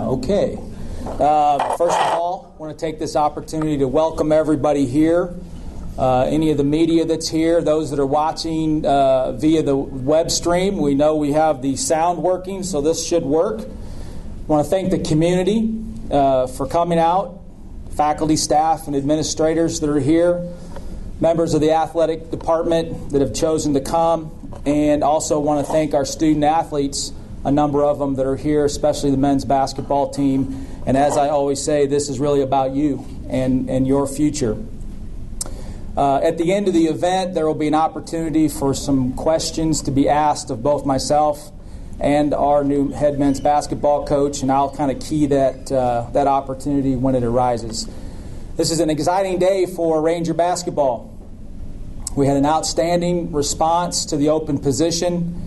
Okay. First of all, I want to take this opportunity to welcome everybody here. Any of the media that's here, those that are watching via the web stream, we know we have the sound working, so this should work. I want to thank the community for coming out, faculty, staff, and administrators that are here, members of the athletic department that have chosen to come, and also want to thank our student athletes, a number of them that are here, especially the men's basketball team. And as I always say, this is really about you and your future. At the end of the event, there will be an opportunity for some questions to be asked of both myself and our new head men's basketball coach, and I'll kind of key that opportunity when it arises. This is an exciting day for Ranger basketball. We had an outstanding response to the open position,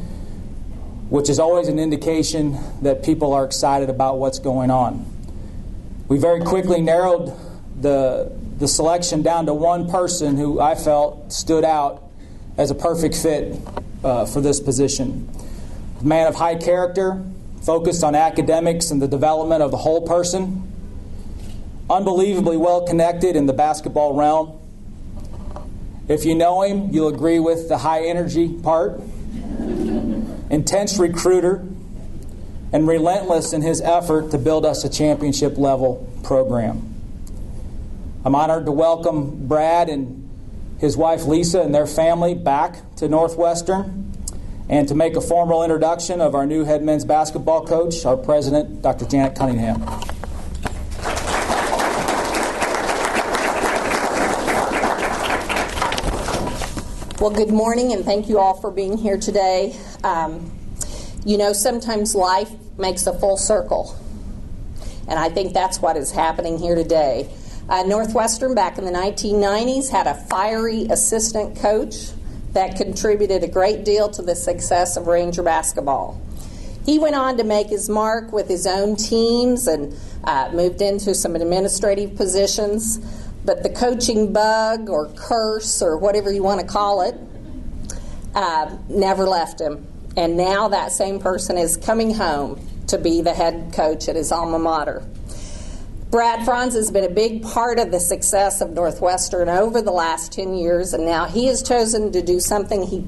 which is always an indication that people are excited about what's going on. We very quickly narrowed the selection down to one person who I felt stood out as a perfect fit for this position. A man of high character, focused on academics and the development of the whole person, unbelievably well connected in the basketball realm. If you know him, you'll agree with the high energy part. Intense recruiter, and relentless in his effort to build us a championship level program. I'm honored to welcome Brad and his wife Lisa and their family back to Northwestern, and to make a formal introduction of our new head men's basketball coach, our president, Dr. Janet Cunningham. Well, good morning, and thank you all for being here today. Sometimes life makes a full circle, and I think that's what is happening here today. Northwestern, back in the 1990s, had a fiery assistant coach that contributed a great deal to the success of Ranger basketball. He went on to make his mark with his own teams and moved into some administrative positions. But the coaching bug or curse or whatever you want to call it never left him. And now that same person is coming home to be the head coach at his alma mater. Brad Franz has been a big part of the success of Northwestern over the last 10 years, and now he has chosen to do something he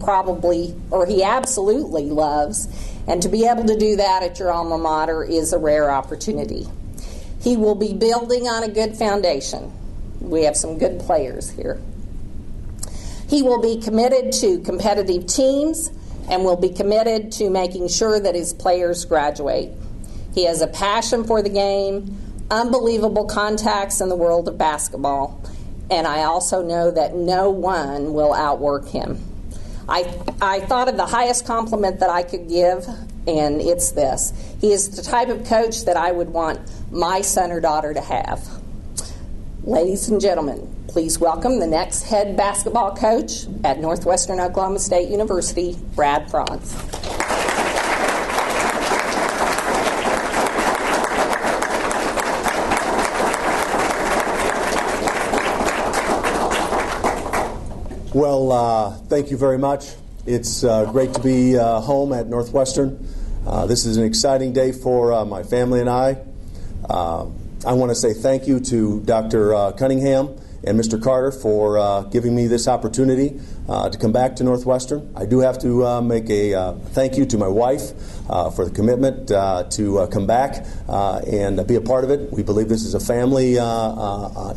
absolutely loves. And to be able to do that at your alma mater is a rare opportunity. He will be building on a good foundation. We have some good players here. He will be committed to competitive teams and will be committed to making sure that his players graduate. He has a passion for the game, unbelievable contacts in the world of basketball, and I also know that no one will outwork him. I thought of the highest compliment that I could give, and it's this. He is the type of coach that I would want my son or daughter to have. Ladies and gentlemen, please welcome the next head basketball coach at Northwestern Oklahoma State University, Brad Franz. Well, thank you very much. It's great to be home at Northwestern. This is an exciting day for my family and I. I want to say thank you to Dr. Cunningham and Mr. Carter for giving me this opportunity to come back to Northwestern. I do have to make a thank you to my wife for the commitment to come back and be a part of it. We believe this is a family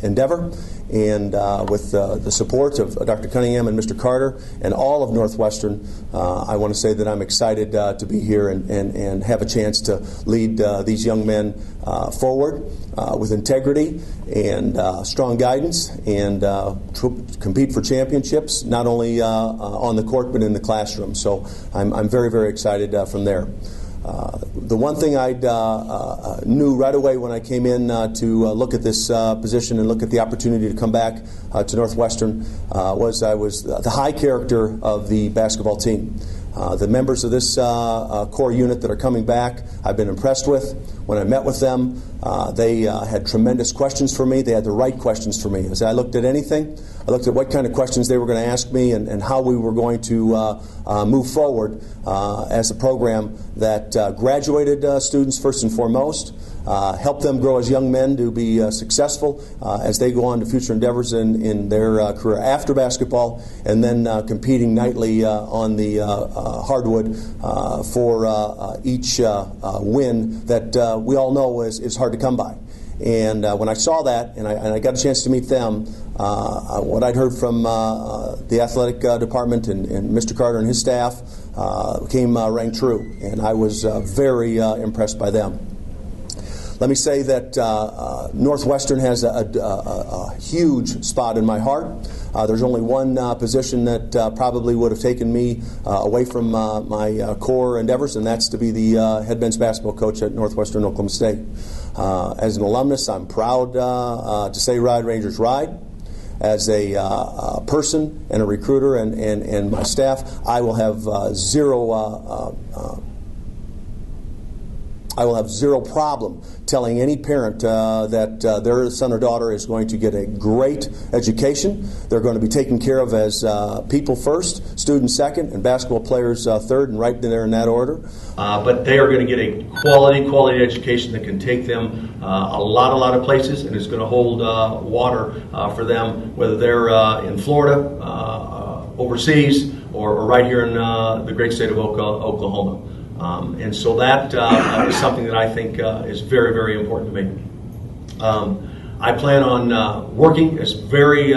endeavor. And with the support of Dr. Cunningham and Mr. Carter and all of Northwestern, I want to say that I'm excited to be here and have a chance to lead these young men forward with integrity and strong guidance and compete for championships, not only on the court but in the classroom. So I'm very, very excited from there. The one thing I knew right away when I came in to look at this position and look at the opportunity to come back to Northwestern was the high character of the basketball team. The members of this core unit that are coming back, I've been impressed with. When I met with them, they had tremendous questions for me. They had the right questions for me. As I looked at anything, I looked at what kind of questions they were going to ask me and how we were going to move forward as a program that graduated students first and foremost, help them grow as young men to be successful as they go on to future endeavors in their career after basketball, and then competing nightly on the hardwood for each win that we all know is hard to come by. And when I saw that, and I got a chance to meet them, what I'd heard from the athletic department and Mr. Carter and his staff rang true, and I was very impressed by them. Let me say that Northwestern has a huge spot in my heart. There's only one position that probably would have taken me away from my core endeavors, and that's to be the head men's basketball coach at Northwestern Oklahoma State. As an alumnus, I'm proud to say Ride Rangers Ride. As a person and a recruiter and my staff, I will have zero problem telling any parent that their son or daughter is going to get a great education. They're going to be taken care of as people first, students second, and basketball players third, and right there in that order. But they are going to get a quality education that can take them a lot of places, and is going to hold water for them, whether they're in Florida, overseas, or right here in the great state of Oklahoma. And so that is something that I think is very important to me. I plan on working very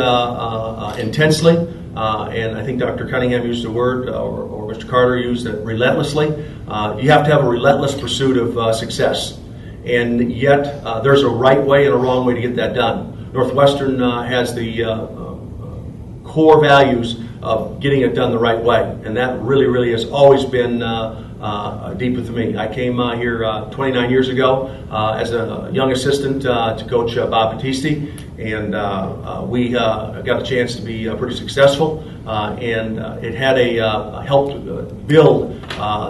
intensely, and I think Dr. Cunningham used the word, or Mr. Carter used it, relentlessly. You have to have a relentless pursuit of success, and yet there's a right way and a wrong way to get that done. Northwestern has the core values of getting it done the right way, and that really has always been deep with me. I came here 29 years ago as a young assistant to Coach Bob Battisti, and we got a chance to be pretty successful, and it had helped build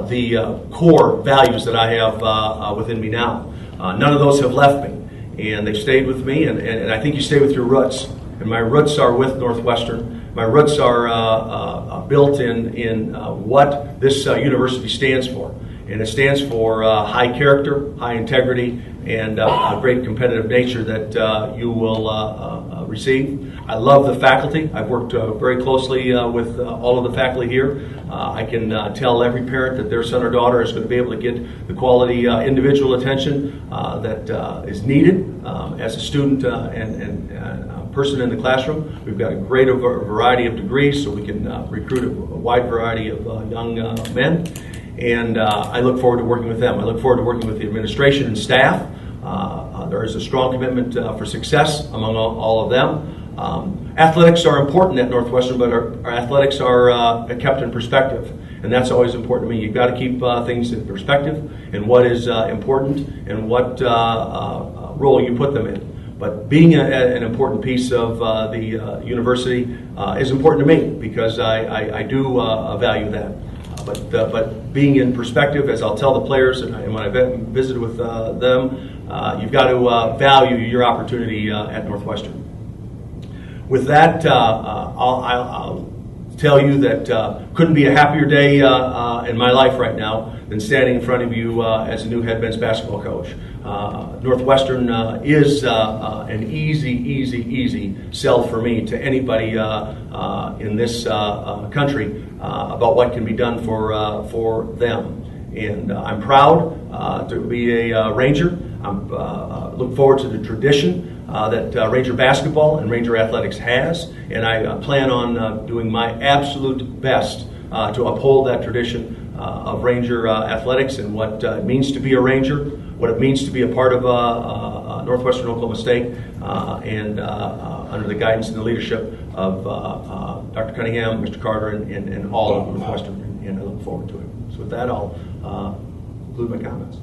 the core values that I have within me now. None of those have left me, and they've stayed with me, and I think you stay with your roots, and my roots are with Northwestern. My roots are built in what this university stands for, and it stands for high character, high integrity, and a great competitive nature that you will receive. I love the faculty. I've worked very closely with all of the faculty here. I can tell every parent that their son or daughter is going to be able to get the quality individual attention that is needed as a student and person in the classroom. We've got a great variety of degrees, so we can recruit a wide variety of young men, and I look forward to working with them. I look forward to working with the administration and staff. There is a strong commitment for success among all of them. Athletics are important at Northwestern, but our athletics are kept in perspective, and that's always important to me. You've got to keep things in perspective and what is important and what role you put them in. But being an important piece of the university is important to me, because I do value that. But being in perspective, as I'll tell the players, and when I visited with them, you've got to value your opportunity at Northwestern. With that, I'll tell you that couldn't be a happier day in my life right now than standing in front of you as a new head men's basketball coach. Northwestern is an easy sell for me to anybody in this country about what can be done for them. And I'm proud to be a Ranger. I look forward to the tradition that Ranger basketball and Ranger athletics has, and I plan on doing my absolute best to uphold that tradition of Ranger athletics and what it means to be a Ranger, what it means to be a part of Northwestern Oklahoma State, and under the guidance and the leadership of Dr. Cunningham, Mr. Carter, and all of Northwestern, and I look forward to it. So with that, I'll conclude my comments.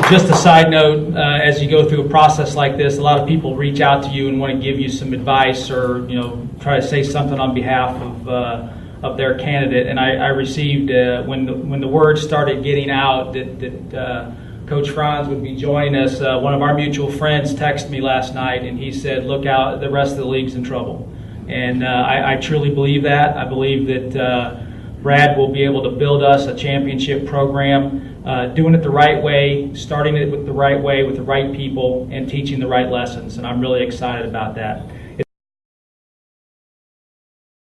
Just a side note, as you go through a process like this, a lot of people reach out to you and want to give you some advice, or try to say something on behalf of their candidate. And I received when the word started getting out that Coach Franz would be joining us. One of our mutual friends texted me last night, and he said, "Look out, the rest of the league's in trouble." And I truly believe that. I believe that Brad will be able to build us a championship program, doing it the right way, starting it with the right way, with the right people, and teaching the right lessons. And I'm really excited about that.